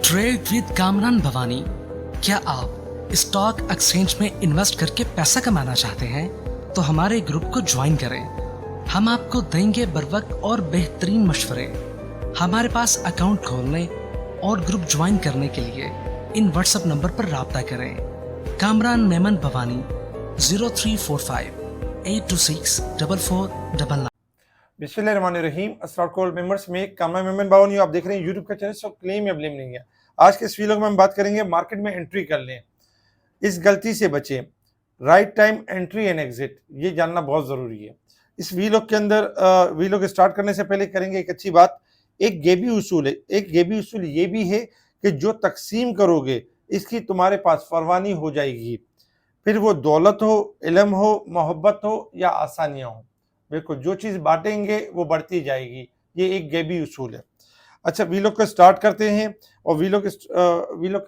Trade with Kamran Bhavani. क्या आप stock exchange में इन्वेस्ट करके पैसा कमाना चाहते हैं तो हमारे ग्रुप को ज्वाइन करें। हम आपको देंगे बर वक्त और बेहतरीन मशवरे। हमारे पास अकाउंट खोलने और ग्रुप ज्वाइन करने के लिए इन व्हाट्सएप नंबर पर राब्ता करें। कामरान मेमन भवानी 0345-826-4499। बिस्मिल्लाहिर्रहमानिर्रहीम। अस्सलाम वालेकुम मेंबर्स में कामरान मेमन भवानी आप देख रहे हैं यूट्यूब का चैनल। सो क्लेम या ब्लेम नहीं है। आज के इस वीडियो में हम बात करेंगे मार्केट में एंट्री कर लें, इस गलती से बचें। Right time entry and exit, ये जानना बहुत ज़रूरी है। इस वीलॉग के अंदर वीलॉग स्टार्ट करने से पहले करेंगे एक अच्छी बात। एक गेबी उसूल है, एक गेबी उसूल ये भी है कि जो तकसीम करोगे इसकी तुम्हारे पास फरवानी हो जाएगी, फिर वो दौलत हो, इल्म हो, मोहब्बत हो या आसानियाँ हो। बिल्कुल, जो चीज़ बांटेंगे वो बढ़ती जाएगी। ये एक गेबी उसूल है। अच्छा, वीलॉग को स्टार्ट करते हैं। और वीलॉग के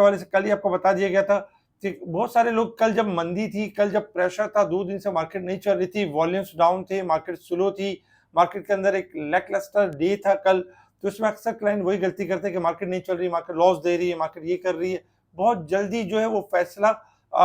हवाले से कल ही आपको बता दिया गया था कि बहुत सारे लोग, कल जब मंदी थी, कल जब प्रेशर था, 2 दिन से मार्केट नहीं चल रही थी, वॉल्यूम्स डाउन थे, मार्केट स्लो थी, मार्केट के अंदर एक लैकलस्टर डे था कल। तो उसमें अक्सर क्लाइंट वही गलती करते हैं कि मार्केट नहीं चल रही, मार्केट लॉस दे रही है, मार्केट ये कर रही है, बहुत जल्दी जो है वो फैसला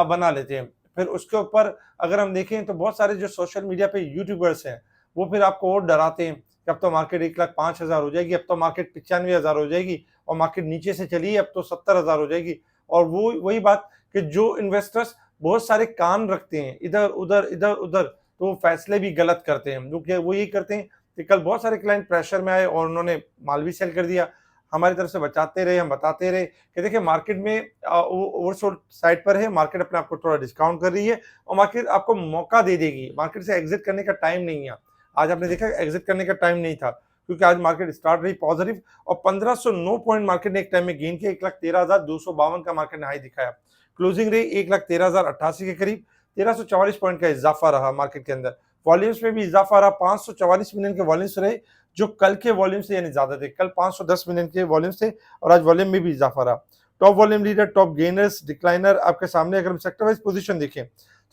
बना लेते हैं। फिर उसके ऊपर अगर हम देखें तो बहुत सारे जो सोशल मीडिया पे यूट्यूबर्स हैं वो फिर आपको और डराते हैं कि अब तो मार्केट 1,05,000 हो जाएगी, अब तो मार्केट 95,000 हो जाएगी, और मार्केट नीचे से चली अब तो 70,000 हो जाएगी। और वो वही बात कि जो इन्वेस्टर्स बहुत सारे कान रखते हैं इधर उधर, तो वो फैसले भी गलत करते हैं। वो यही करते हैं कि कल बहुत सारे क्लाइंट प्रेशर में आए और उन्होंने माल भी सेल कर दिया। हमारी तरफ से बचाते रहे, हम बताते रहे कि देखिए मार्केट में ओवरसोल्ड साइड पर है, मार्केट अपने आप को थोड़ा डिस्काउंट कर रही है और मार्केट आपको मौका दे देगी। मार्केट से एग्जिट करने का टाइम नहीं है। आज आपने देखा एग्जिट करने का टाइम नहीं था, क्योंकि आज मार्केट स्टार्ट रही पॉजिटिव और 1509 पॉइंट मार्केट ने एक टाइम में गेन किया। 1,13,252 का मार्केट ने हाई दिखाया। क्लोजिंग रही 1,13,088 के करीब। 1,344 पॉइंट का इजाफा रहा मार्केट के अंदर। वॉल्यूम्स में भी इजाफा रहा। 544 मिलियन के वॉल्यूम्स रहे, जो कल के वॉल्यूम से यानी ज्यादा थे। कल 510 मिलियन के वॉल्यूम्स थे और आज वॉल्यूम में भी इजाफा रहा। Top volume leader, top gainers, decliner आपके सामने। अगर हम सेक्टर वाइज पोजीशन देखें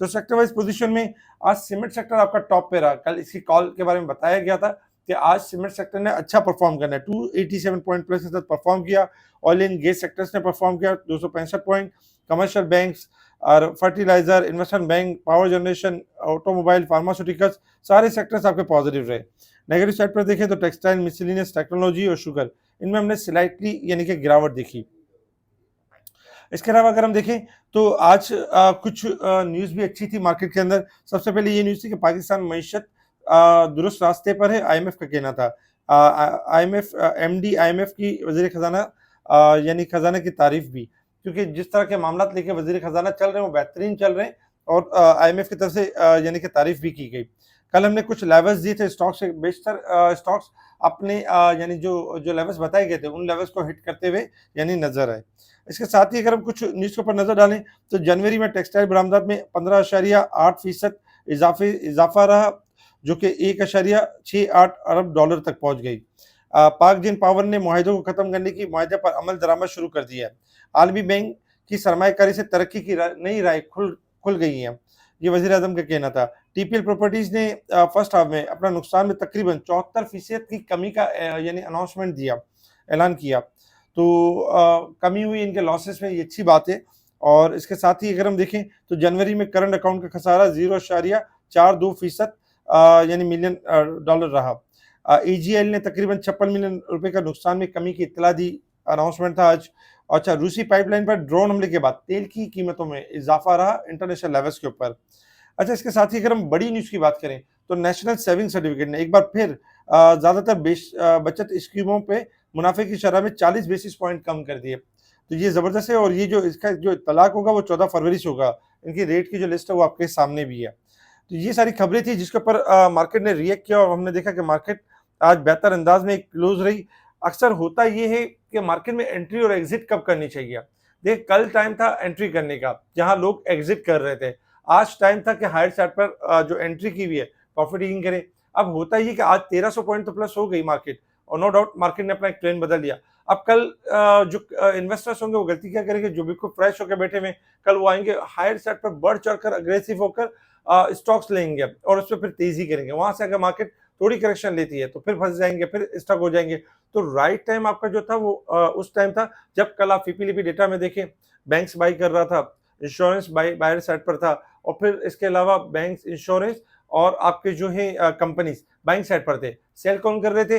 तो सेक्टर वाइज पोजीशन में आज सीमेंट सेक्टर आपका टॉप पे रहा। कल इसकी कॉल के बारे में बताया गया था कि आज सीमेंट सेक्टर ने अच्छा परफॉर्म करना है। 287 पॉइंट प्लस के साथ परफॉर्म किया। ऑयल एंड गैस सेक्टर्स ने परफॉर्म किया 265 पॉइंट। कमर्शियल बैंक्स और fertilizer, investment bank, power generation, automobile, pharmaceuticals, सारे सेक्टर्स आपके पॉजिटिव रहे। नेगेटिव साइड पर देखें तो टेक्सटाइल, मिसलिनियस, टेक्नोलॉजी और शुगर, इनमें हमने स्लाइटली यानी कि गिरावट देखी। इसके अलावा अगर हम देखें तो आज कुछ न्यूज़ भी अच्छी थी मार्केट के अंदर। सबसे पहले ये न्यूज़ थी कि पाकिस्तान मईशत दुरुस्त रास्ते पर है, आईएमएफ का कहना था। आईएमएफ एमडी आईएमएफ की वजीर खजाना यानी खजाना की तारीफ भी, क्योंकि जिस तरह के मामला लेके वजीर खजाना चल रहे हैं वो बेहतरीन चल रहे हैं और आईएमएफ की तरफ से यानी कि तारीफ भी की गई। कल हमने कुछ लेवल्स दिए थे स्टॉक से, बेशतर स्टॉक्स अपने यानी जो लेवल्स बताए गए थे उन लेवल्स को हिट करते हुए यानी नजर आए। इसके साथ ही अगर हम कुछ न्यूज़ के ऊपर नजर डालें तो जनवरी में टेक्सटाइल बरामदात में 15.8% इजाफा रहा, जो कि 1.68 अरब डॉलर तक पहुंच गई। पाक जिन पावर ने मुआहिदों को खत्म करने की मुआहिदे पर अमल दरामद शुरू कर दिया है। आलमी बैंक की सरमायाकारी से तरक्की की नई राह खुल गई है, ये वजीर आजम का कहना था। टीपीएल प्रॉपर्टीज ने फर्स्ट हाफ में अपना नुकसान में तकरीबन 74% की कमी का यानी अनाउंसमेंट दिया, ऐलान किया। तो कमी हुई इनके लॉसेस में, ये अच्छी बात है। और इसके साथ ही अगर हम देखें तो जनवरी में करंट अकाउंट का खसारा 0.42% यानी मिलियन डॉलर रहा। ईजीएल ने तकरीबन 56 मिलियन रुपए का नुकसान में कमी की इत्तला दी, अनाउंसमेंट था आज। अच्छा, रूसी पाइपलाइन पर ड्रोन हमले के बाद तेल की कीमतों में इजाफा रहा इंटरनेशनल लेवल्स के ऊपर। अच्छा, इसके साथ ही अगर हम बड़ी न्यूज़ की बात करें तो नेशनल सेविंग सर्टिफिकेट ने एक बार फिर ज़्यादातर बचत स्कीमों पे मुनाफे की शरह में 40 बेसिस पॉइंट कम कर दिए। तो ये ज़बरदस्त है और ये जो इसका जो तलाक होगा वो 14 फरवरी से होगा। इनकी रेट की जो लिस्ट है वो आपके सामने भी है। तो ये सारी खबरें थी जिसके ऊपर मार्केट ने रिएक्ट किया और हमने देखा कि मार्केट आज बेहतर अंदाज में क्लोज रही। अक्सर होता ये है कि मार्केट में एंट्री और एग्जिट कब करनी चाहिए। देख, कल टाइम था एंट्री करने का जहां लोग एग्जिट कर रहे थे। आज टाइम था कि हायर साइड पर जो एंट्री की हुई है प्रॉफिट टेकिंग करें। अब होता ये कि आज 1300 पॉइंट तो प्लस हो गई मार्केट और नो डाउट मार्केट ने अपना एक ट्रेंड बदल लिया। अब कल जो इन्वेस्टर्स होंगे वो गलती क्या करेंगे, जो बिल्कुल फ्रेश होकर बैठे हुए कल वो आएंगे हायर साइड पर बढ़ चढ़कर अग्रेसिव होकर स्टॉक्स लेंगे और उस पर फिर तेजी करेंगे। वहां से अगर मार्केट थोड़ी करेक्शन लेती है तो फिर फंस जाएंगे, फिर स्टक हो जाएंगे। तो राइट टाइम आपका जो था वो उस टाइम था जब कल आप फीपीलीपी डेटा में देखें, बैंक्स बाई कर रहा था, इंश्योरेंस बायर साइड पर था, और फिर इसके अलावा बैंक्स, इंश्योरेंस और आपके जो है कंपनीज बाइंग साइड पर थे। सेल कौन कर रहे थे?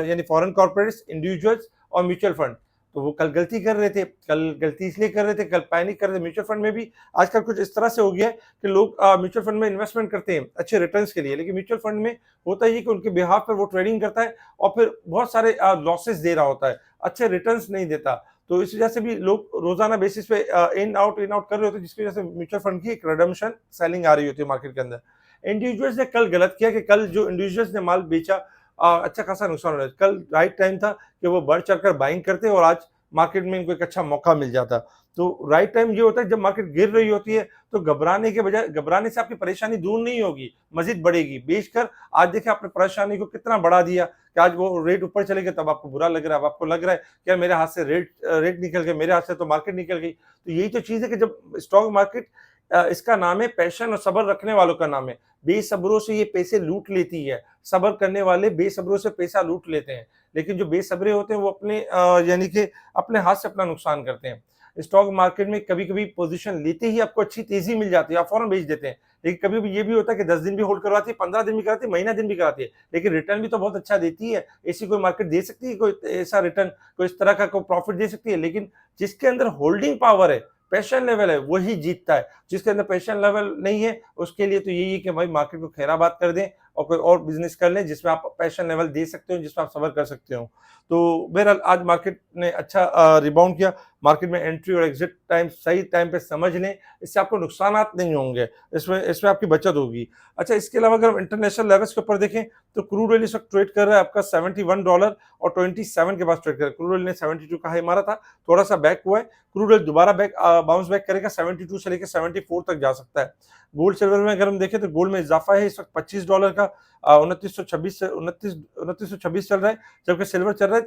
यानी फॉरेन कॉर्पोरेट्स, इंडिविजुअल्स और म्यूचुअल फंड। तो वो कल गलती कर रहे थे, कल गलती इसलिए कर रहे थे, कल पैनिक कर रहे थे। म्यूचुअल फंड में भी आजकल कुछ इस तरह से हो गया है कि लोग म्यूचुअल फंड में इन्वेस्टमेंट करते हैं अच्छे रिटर्न्स के लिए, लेकिन म्यूचुअल फंड में होता ही है कि उनके बिहाफ पर वो ट्रेडिंग करता है और फिर बहुत सारे लॉसेस दे रहा होता है, अच्छे रिटर्न्स नहीं देता। तो इस वजह से भी लोग रोजाना बेसिस पे इन आउट कर रहे होते हैं, जिसकी वजह से म्यूचुअल फंड की एक रिडम्पशन सेलिंग आ रही होती है मार्केट के अंदर। इंडिविजुअल्स ने कल गलत किया कि कल जो इंडिविजुअल्स ने माल बेचा अच्छा खासा नुकसान हो रहा है। कल राइट टाइम था कि वो बढ़ चढ़कर बाइंग करते और आज मार्केट में इनको एक अच्छा मौका मिल जाता। तो राइट टाइम ये होता है जब मार्केट गिर रही होती है, तो घबराने के बजाय, घबराने से आपकी परेशानी दूर नहीं होगी, मजीद बढ़ेगी। बेचकर आज देखिए आपने परेशानी को कितना बढ़ा दिया कि आज वो रेट ऊपर चले गए, तब आपको बुरा लग रहा है, अब आपको लग रहा है कि यार मेरे हाथ से रेट निकल गए, मेरे हाथ से तो मार्केट निकल गई। तो यही तो चीज है कि जब स्टॉक मार्केट, इसका नाम है पैशन और सब्र रखने वालों का नाम है। बेसब्रों से ये पैसे लूट लेती है, सब्र करने वाले बेसब्रों से पैसा लूट लेते हैं, लेकिन जो बेसब्रे होते हैं वो अपने यानी कि अपने हाथ से अपना नुकसान करते हैं। स्टॉक मार्केट में कभी कभी पोजीशन लेते ही आपको अच्छी तेजी मिल जाती है, आप फौरन बेच देते हैं, लेकिन कभी भी ये भी होता है कि 10 दिन भी होल्ड करवाती है, 15 दिन भी कराती है, महीना दिन भी कराती है, लेकिन रिटर्न भी तो बहुत अच्छा देती है। ऐसी कोई मार्केट दे सकती है कोई ऐसा रिटर्न, कोई इस तरह का कोई प्रॉफिट दे सकती है? लेकिन जिसके अंदर होल्डिंग पावर है, पैशन लेवल है, वही जीतता है। जिसके अंदर पैशन लेवल नहीं है, उसके लिए तो यही है कि भाई मार्केट को खैराबाद कर दें और कोई और बिजनेस कर लें जिसमें आप पैशन लेवल दे सकते हो, जिसमें आप सबर कर सकते हो। तो बहरहाल आज मार्केट ने अच्छा रिबाउंड किया। मार्केट में एंट्री और एग्जिट टाइम सही टाइम पे समझ लें, इससे आपको नुकसानात नहीं होंगे, इसमें इसमें आपकी बचत होगी। अच्छा, इसके अलावा अगर हम इंटरनेशनल लेवल्स के ऊपर देखें तो क्रूड ऑयल इस वक्त ट्रेड कर रहा है आपका $71 और 27 के पास ट्रेड कर रहा है। क्रूड ऑयल ने 72 का हाई मारा था, थोड़ा सा बैक हुआ है। क्रूड ऑयल दोबारा बाउंस बैक करेगा, 72 से लेकर 74 तक जा सकता है। गोल्ड सिल्वर में अगर हम देखें तो गोल्ड में इजाफा है इस वक्त $25 का, 2926 चल रहा है, जबकि सिल्वर चल रहा है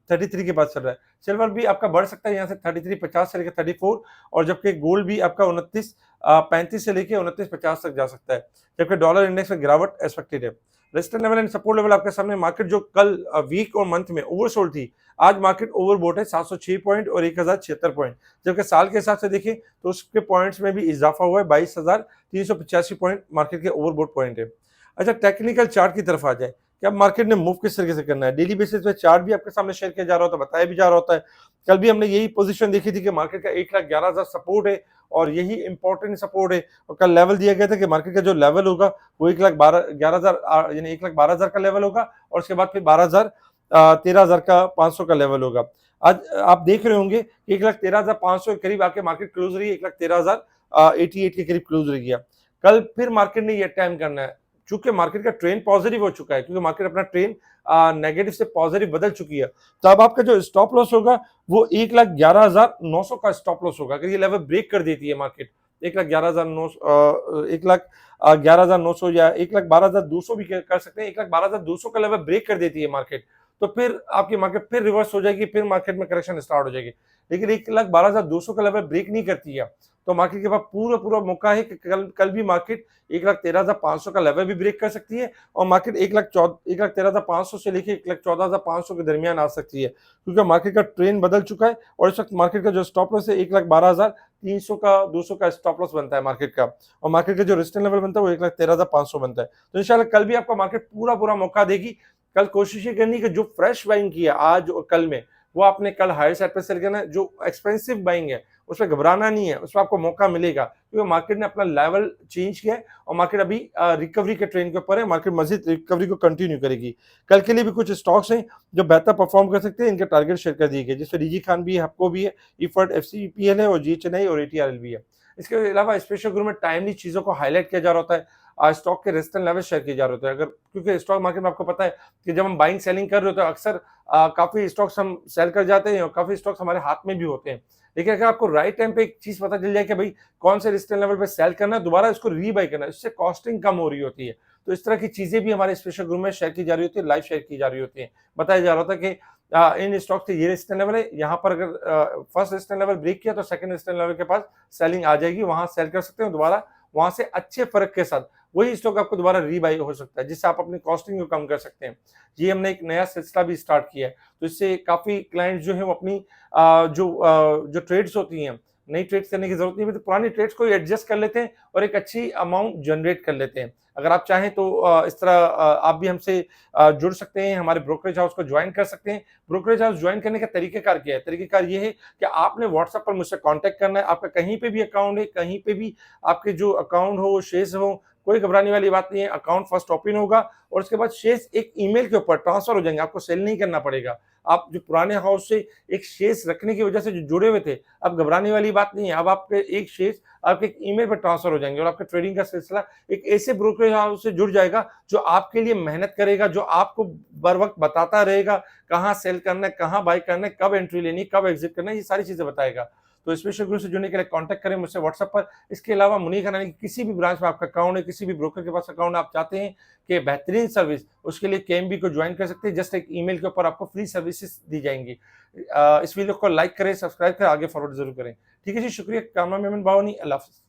33 के पास चल रहा है। सिल्वर भी आपका बढ़ सकता है यहाँ से 33.50 से लेकर 34, और जबकि गोल्ड भी आपका 29.35 से लेकर 29.50 तक जा सकता है, जबकि डॉलर इंडेक्स में गिरावट एक्सपेक्टेड है। Resistance level and support level आपके सामने। मार्केट जो कल वीक और मंथ में ओवरसोल्ड थी, आज मार्केट ओवरबोट है 706 पॉइंट और 1076 पॉइंट, जबकि साल के हिसाब से देखें तो उसके पॉइंट्स में भी इजाफा हुआ है, 22,385 पॉइंट मार्केट के ओवरबोट पॉइंट है। अच्छा, टेक्निकल चार्ट की तरफ आ जाए कि अब मार्केट ने मूव किस तरीके से करना है। डेली बेसिस पे चार्ट भी आपके सामने शेयर किया जा रहा होता है, बताया भी जा रहा होता है। कल भी हमने यही पोजीशन देखी थी कि मार्केट का 1,11,000 सपोर्ट है और यही इंपॉर्टेंट सपोर्ट है, और कल लेवल दिया गया था कि मार्केट का जो लेवल होगा वो 1,11,000 यानी 1,12,000 का लेवल होगा, और उसके बाद फिर 13,000 का 500 का लेवल होगा। आज आप देख रहे होंगे कि 1,13,500 के करीब आके मार्केट क्लोज रही है, 1,13,088 के करीब क्लोज रही है। कल फिर मार्केट ने ये टाइम करना है, चूंकि मार्केट का ट्रेंड पॉजिटिव हो चुका है, क्योंकि मार्केट अपना ट्रेंड नेगेटिव से पॉजिटिव बदल चुकी है। तो अब आपका जो स्टॉप लॉस होगा वो 1,11,900 का स्टॉप लॉस होगा। अगर ये लेवल ब्रेक कर देती है मार्केट, 1,11,900 या 1,12,200 भी कर सकते हैं, 1,12,200 का लेवल ब्रेक कर देती है मार्केट, तो फिर आपकी मार्केट फिर रिवर्स हो जाएगी, फिर मार्केट में करेक्शन स्टार्ट हो जाएगी। लेकिन 1,12,200 का लेवल ब्रेक नहीं करती है, तो मार्केट के पास पूरा पूरा मौका है कि कल भी मार्केट 1,13,500 का लेवल भी ब्रेक कर सकती है, और मार्केट 1,13,500 से लेकर 1,14,500 के दरमियान आ सकती है, क्योंकि मार्केट का ट्रेंड बदल चुका है। और इस वक्त मार्केट का जो स्टॉप लॉस है 1,12,300 का 200 का स्टॉप लॉस बनता है मार्केट का, और मार्केट का जो रेजिस्टेंस लेवल बनता है वो 1,13,500 बनता है। तो इंशाल्लाह कल भी आपका मार्केट पूरा पूरा मौका देगी। कल कोशिश ये करनी कि जो फ्रेश बाइंग की है आज और कल में, वो आपने कल हायर साइड पर सेल करना है। जो एक्सपेंसिव बाइंग है उसमें घबराना नहीं है, उसमें आपको मौका मिलेगा, क्योंकि मार्केट ने अपना लेवल चेंज किया है और मार्केट अभी रिकवरी के ट्रेंड के ऊपर है। मार्केट मजीद रिकवरी को कंटिन्यू करेगी। कल के लिए भी कुछ स्टॉक्स हैं जो बेहतर परफॉर्म कर सकते हैं, इनके टारगेट शेयर कर दिए गए, जिसमें डीजी खान भी है, हपको भी है, इफर्ट एफसीपीएल है, और जीएचएनआई और एटीआरएल भी है। इसके अलावा स्पेशल ग्रुप में टाइमली चीजों को हाईलाइट किया जा रहा होता है, स्टॉक के रेजिस्टेंस लेवल शेयर किए जा रहे होते हैं। अगर क्योंकि स्टॉक मार्केट में आपको पता है कि जब हम बाइंग सेलिंग कर रहे होते हैं, अक्सर काफी स्टॉक्स हम सेल कर जाते हैं और काफी स्टॉक्स हमारे हाथ में भी होते हैं। लेकिन अगर आपको राइट टाइम पे एक चीज पता चल जाए कि भाई कौन से रेजिस्टेंस लेवल पे सेल करना है, दोबारा इसको रीबाई करना है, इससे कॉस्टिंग कम हो रही होती है। तो इस तरह की चीजें भी हमारे स्पेशल ग्रुप में शेयर की जा रही होती है, लाइव शेयर की जा रही होती है। बताया जा रहा था कि इन स्टॉक के ये रेजिस्टेंस लेवल है, यहाँ पर अगर फर्स्ट रेजिस्टेंस लेवल ब्रेक किया तो सेकंड रेजिस्टेंस लेवल के पास सेलिंग आ जाएगी, वहां सेल कर सकते हैं, दोबारा वहां से अच्छे फर्क के साथ वही स्टॉक आपको दोबारा रीबाई हो सकता है, जिससे आप अपनी कॉस्टिंग को कम कर सकते हैं। ये हमने एक नया सिलसिला भी स्टार्ट किया है, तो इससे काफ़ी क्लाइंट जो है वो अपनी जो ट्रेड्स होती हैं, नई ट्रेड्स करने की ज़रूरत नहीं है, तो पुरानी ट्रेड्स को एडजस्ट कर लेते हैं और एक अच्छी अमाउंट जनरेट कर लेते हैं। अगर आप चाहें तो इस तरह आप भी हमसे जुड़ सकते हैं, हमारे ब्रोकरेज हाउस को ज्वाइन कर सकते हैं। ब्रोकरेज हाउस ज्वाइन करने का तरीक़ाकार क्या है? तरीक़ाकार ये है कि आपने व्हाट्सएप पर मुझसे कॉन्टैक्ट करना है, आपका कहीं पे भी अकाउंट है, कहीं पे भी आपके जो अकाउंट हो, शेयर्स हो, कोई घबराने वाली बात नहीं है। अकाउंट फर्स्ट ओपन होगा और उसके बाद शेयर्स एक ईमेल के ऊपर ट्रांसफ़र हो जाएँगे, आपको सेल नहीं करना पड़ेगा। आप जो पुराने हाउस से एक शेयर्स रखने की वजह से जो जुड़े हुए थे, अब घबराने वाली बात नहीं है। अब आपके एक शेयर्स आपके एक ईमेल पर ट्रांसफ़र हो जाएँगे और आपका ट्रेडिंग का सिलसिला एक ऐसे ब्रोकरेज हाउस से जुड़ जाएगा, जो आपके लिए मेहनत करेगा, जो आपको बर वक़्त बताता रहेगा, कहाँ सेल करना है, कहाँ बाय करना है, कब एंट्री लेनी है, कब एग्ज़िट करना है, ये सारी चीज़ें बताएगा। तो स्पेशल ग्रुप से जुड़ने के लिए कॉन्टैक्ट करें मुझसे व्हाट्सएप पर। इसके अलावा मुनीर खानदानी की किसी भी ब्रांच में आपका अकाउंट है, किसी भी ब्रोकर के पास अकाउंट है, आप चाहते हैं कि बेहतरीन सर्विस, उसके लिए केएमबी को ज्वाइन कर सकते हैं। जस्ट एक ईमेल के ऊपर आपको फ्री सर्विसेज़ दी जाएँगी। इस वीडियो को लाइक करें, सब्सक्राइब करें, आगे फॉरवर्ड ज़रूर करें। ठीक है जी, शुक्रिया। कैमरा मैन बावनी, अल्लाह हाफ़िज़।